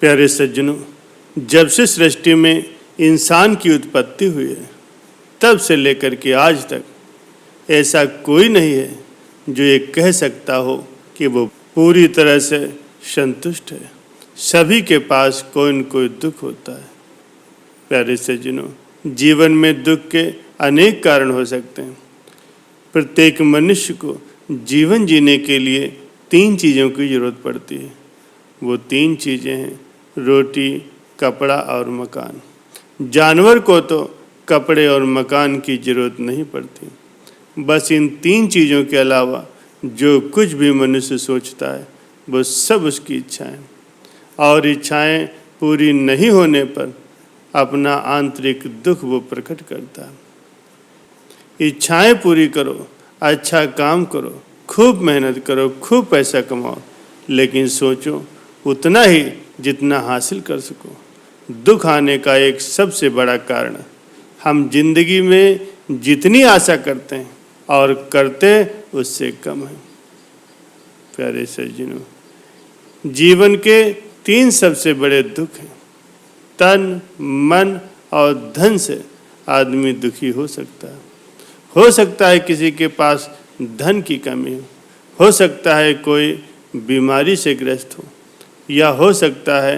प्यारे सज्जनों, जब से सृष्टि में इंसान की उत्पत्ति हुई है तब से लेकर के आज तक ऐसा कोई नहीं है जो ये कह सकता हो कि वो पूरी तरह से संतुष्ट है। सभी के पास कोई न कोई दुख होता है। प्यारे सज्जनों, जीवन में दुख के अनेक कारण हो सकते हैं। प्रत्येक मनुष्य को जीवन जीने के लिए 3 चीज़ों की जरूरत पड़ती है। वो 3 चीज़ें हैं रोटी, कपड़ा और मकान। जानवर को तो कपड़े और मकान की जरूरत नहीं पड़ती। बस इन 3 चीज़ों के अलावा जो कुछ भी मनुष्य सोचता है वो सब उसकी इच्छाएं, और इच्छाएं पूरी नहीं होने पर अपना आंतरिक दुख वो प्रकट करता है। इच्छाएं पूरी करो, अच्छा काम करो, खूब मेहनत करो, खूब पैसा कमाओ, लेकिन सोचो उतना ही जितना हासिल कर सको। दुख आने का एक सबसे बड़ा कारण हम जिंदगी में जितनी आशा करते हैं और करते उससे कम है। प्यारे सज्जनों, जीवन के 3 सबसे बड़े दुख हैं। तन, मन और धन से आदमी दुखी हो सकता है किसी के पास धन की कमी हो सकता है कोई बीमारी से ग्रस्त हो, या हो सकता है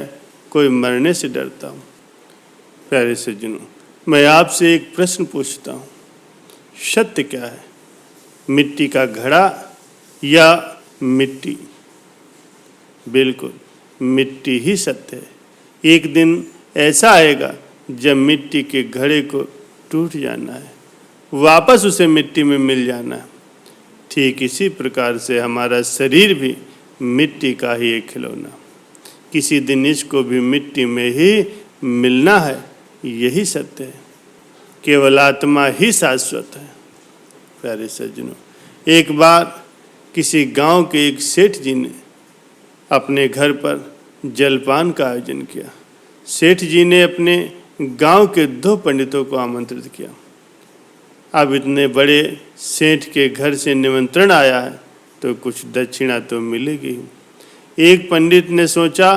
कोई मरने से डरता हो। प्यारे सज्जनों, मैं आपसे एक प्रश्न पूछता हूँ, सत्य क्या है? मिट्टी का घड़ा या मिट्टी? बिल्कुल, मिट्टी ही सत्य है। एक दिन ऐसा आएगा जब मिट्टी के घड़े को टूट जाना है, वापस उसे मिट्टी में मिल जाना है। ठीक इसी प्रकार से हमारा शरीर भी मिट्टी का ही एक खिलौना, किसी दिन इसको भी मिट्टी में ही मिलना है। यही सत्य है। केवल आत्मा ही शाश्वत है। प्यारे सज्जनों, एक बार किसी गांव के एक सेठ जी ने अपने घर पर जलपान का आयोजन किया। सेठ जी ने अपने गांव के 2 पंडितों को आमंत्रित किया। अब इतने बड़े सेठ के घर से निमंत्रण आया है तो कुछ दक्षिणा तो मिलेगी। एक पंडित ने सोचा,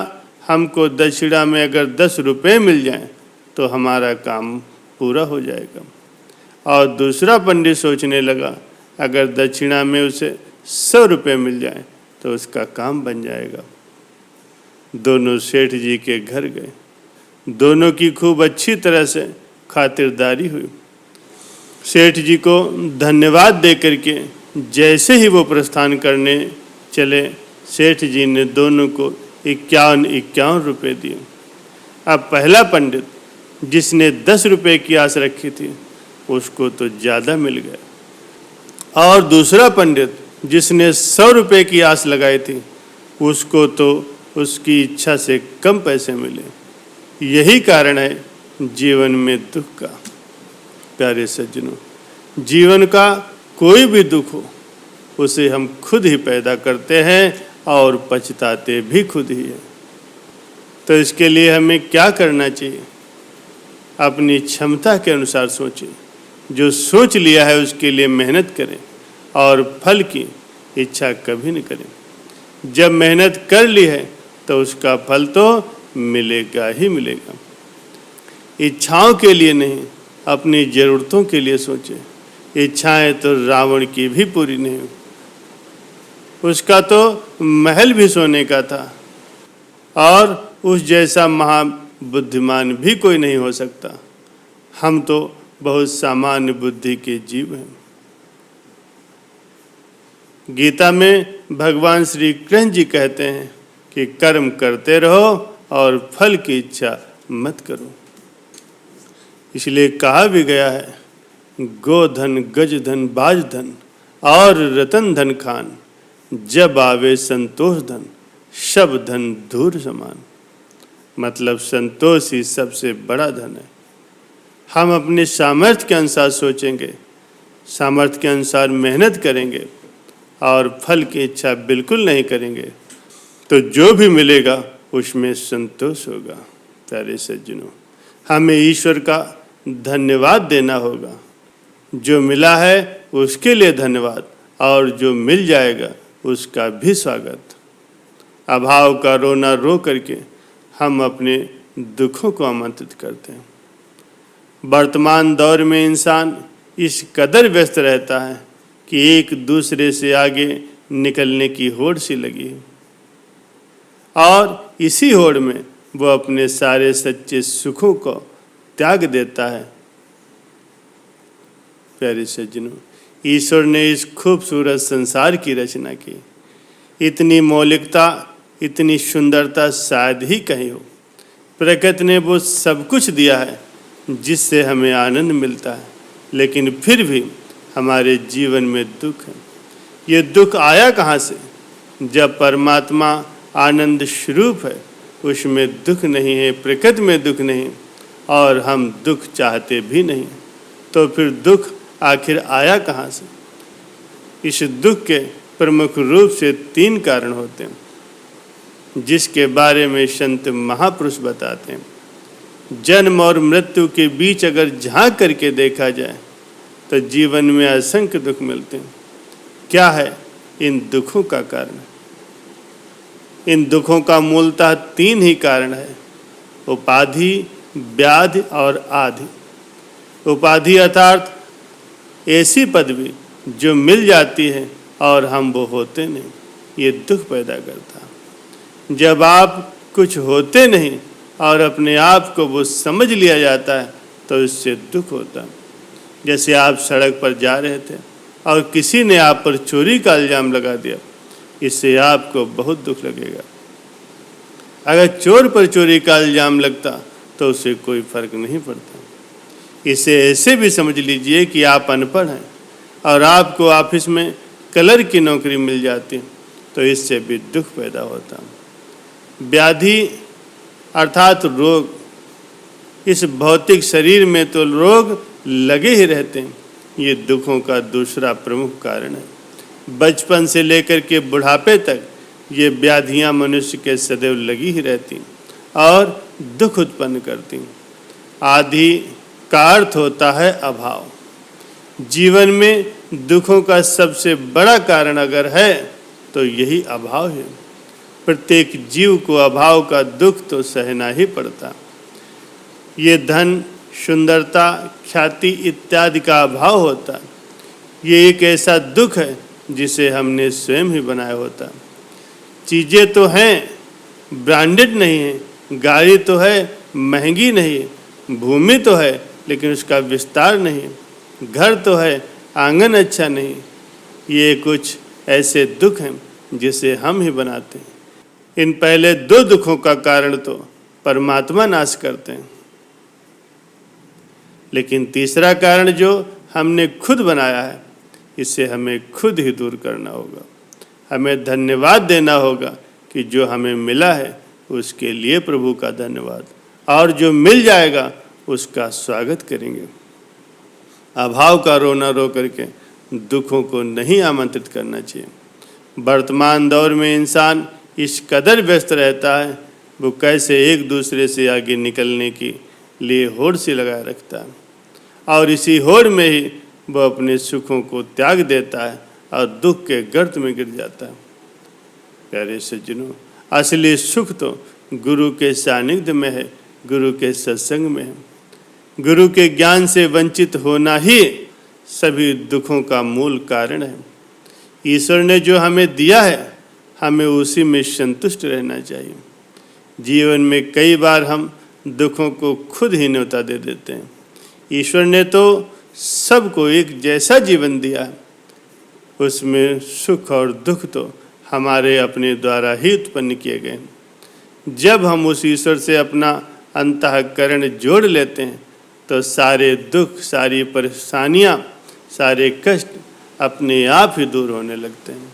हमको दक्षिणा में अगर 10 रुपये मिल जाएं तो हमारा काम पूरा हो जाएगा। और दूसरा पंडित सोचने लगा, अगर दक्षिणा में उसे 100 रुपये मिल जाएं तो उसका काम बन जाएगा। दोनों सेठ जी के घर गए। दोनों की खूब अच्छी तरह से खातिरदारी हुई। सेठ जी को धन्यवाद दे करके जैसे ही वो प्रस्थान करने चले, सेठ जी ने दोनों को 51 रुपये दिए। अब पहला पंडित जिसने 10 रुपये की आस रखी थी उसको तो ज़्यादा मिल गया, और दूसरा पंडित जिसने 100 रुपये की आस लगाई थी उसको तो उसकी इच्छा से कम पैसे मिले। यही कारण है जीवन में दुख का। प्यारे सज्जनों, जीवन का कोई भी दुख हो उसे हम खुद ही पैदा करते हैं और पछताते भी खुद ही हैं। तो इसके लिए हमें क्या करना चाहिए? अपनी क्षमता के अनुसार सोचें। जो सोच लिया है उसके लिए मेहनत करें और फल की इच्छा कभी नहीं करें। जब मेहनत कर ली है तो उसका फल तो मिलेगा ही मिलेगा। इच्छाओं के लिए नहीं, अपनी ज़रूरतों के लिए सोचें। इच्छाएं तो रावण की भी पूरी नहीं हुई। उसका तो महल भी सोने का था, और उस जैसा महाबुद्धिमान भी कोई नहीं हो सकता। हम तो बहुत सामान्य बुद्धि के जीव हैं। गीता में भगवान श्री कृष्ण जी कहते हैं कि कर्म करते रहो और फल की इच्छा मत करो। इसलिए कहा भी गया है, गोधन, गजधन, बाजधन और रतन धन खान, जब आवे संतोष धन, सब धन धूर समान। मतलब संतोष ही सबसे बड़ा धन है। हम अपने सामर्थ्य के अनुसार सोचेंगे, सामर्थ्य के अनुसार मेहनत करेंगे और फल की इच्छा बिल्कुल नहीं करेंगे तो जो भी मिलेगा उसमें संतोष होगा। प्यारे सज्जनों, हमें ईश्वर का धन्यवाद देना होगा। जो मिला है उसके लिए धन्यवाद, और जो मिल जाएगा उसका भी स्वागत। अभाव का रोना रो करके हम अपने दुखों को आमंत्रित करते हैं। वर्तमान दौर में इंसान इस कदर व्यस्त रहता है कि एक दूसरे से आगे निकलने की होड़ सी लगी है, और इसी होड़ में वो अपने सारे सच्चे सुखों को त्याग देता है। प्यारे सज्जनों, ईश्वर ने इस खूबसूरत संसार की रचना की। इतनी मौलिकता, इतनी सुंदरता शायद ही कहीं हो। प्रकृति ने वो सब कुछ दिया है जिससे हमें आनंद मिलता है, लेकिन फिर भी हमारे जीवन में दुख है। ये दुख आया कहाँ से? जब परमात्मा आनंद स्वरूप है, उसमें दुख नहीं है, प्रकृति में दुख नहीं, और हम दुख चाहते भी नहीं। तो फिर दुख आखिर आया कहाँ से? इस दुख के प्रमुख रूप से 3 कारण होते हैं, जिसके बारे में संत महापुरुष बताते हैं। जन्म और मृत्यु के बीच अगर झांक करके देखा जाए तो जीवन में असंख्य दुख मिलते हैं। क्या है इन दुखों का कारण? इन दुखों का मूलतः 3 ही कारण है: उपाधि, व्याधि और आधि। उपाधि अर्थात ऐसी पदवी जो मिल जाती है और हम वो होते नहीं, ये दुख पैदा करता है। जब आप कुछ होते नहीं और अपने आप को वो समझ लिया जाता है तो इससे दुख होता है। जैसे आप सड़क पर जा रहे थे और किसी ने आप पर चोरी का इल्ज़ाम लगा दिया, इससे आपको बहुत दुख लगेगा। अगर चोर पर चोरी का इल्ज़ाम लगता तो उससे कोई फर्क नहीं पड़ता। इसे ऐसे भी समझ लीजिए कि आप अनपढ़ हैं और आपको ऑफिस में कलर की नौकरी मिल जाती, तो इससे भी दुख पैदा होता। व्याधि अर्थात रोग। इस भौतिक शरीर में तो रोग लगे ही रहते हैं। ये दुखों का दूसरा प्रमुख कारण है। बचपन से लेकर के बुढ़ापे तक ये व्याधियां मनुष्य के सदैव लगी ही रहती और दुख उत्पन्न करती। आदि का अर्थ होता है अभाव। जीवन में दुखों का सबसे बड़ा कारण अगर है तो यही अभाव है। प्रत्येक जीव को अभाव का दुख तो सहना ही पड़ता। ये धन, सुंदरता, ख्याति इत्यादि का अभाव होता। ये एक ऐसा दुख है जिसे हमने स्वयं ही बनाया होता। चीज़ें तो हैं, ब्रांडेड नहीं है, गाड़ी तो है, महंगी नहीं है, भूमि तो है लेकिन उसका विस्तार नहीं है, घर तो है, आंगन अच्छा नहीं। ये कुछ ऐसे दुख हैं जिसे हम ही बनाते हैं। इन पहले 2 दुखों का कारण तो परमात्मा नाश करते हैं, लेकिन तीसरा कारण जो हमने खुद बनाया है, इसे हमें खुद ही दूर करना होगा। हमें धन्यवाद देना होगा कि जो हमें मिला है उसके लिए प्रभु का धन्यवाद, और जो मिल जाएगा उसका स्वागत करेंगे। अभाव का रोना रो करके दुखों को नहीं आमंत्रित करना चाहिए। वर्तमान दौर में इंसान इस कदर व्यस्त रहता है, वो कैसे एक दूसरे से आगे निकलने के लिए होड़ सी लगाए रखता है, और इसी होड़ में ही वो अपने सुखों को त्याग देता है और दुख के गर्त में गिर जाता है। प्यारे सज्जनों, असली सुख तो गुरु के सानिध्य में है, गुरु के सत्संग में है। गुरु के ज्ञान से वंचित होना ही सभी दुखों का मूल कारण है। ईश्वर ने जो हमें दिया है, हमें उसी में संतुष्ट रहना चाहिए। जीवन में कई बार हम दुखों को खुद ही न्योता दे देते हैं। ईश्वर ने तो सबको एक जैसा जीवन दिया है, उसमें सुख और दुख तो हमारे अपने द्वारा ही उत्पन्न किए गए। जब हम उस ईश्वर से अपना अंतःकरण जोड़ लेते हैं तो सारे दुख, सारी परेशानियां, सारे कष्ट अपने आप ही दूर होने लगते हैं।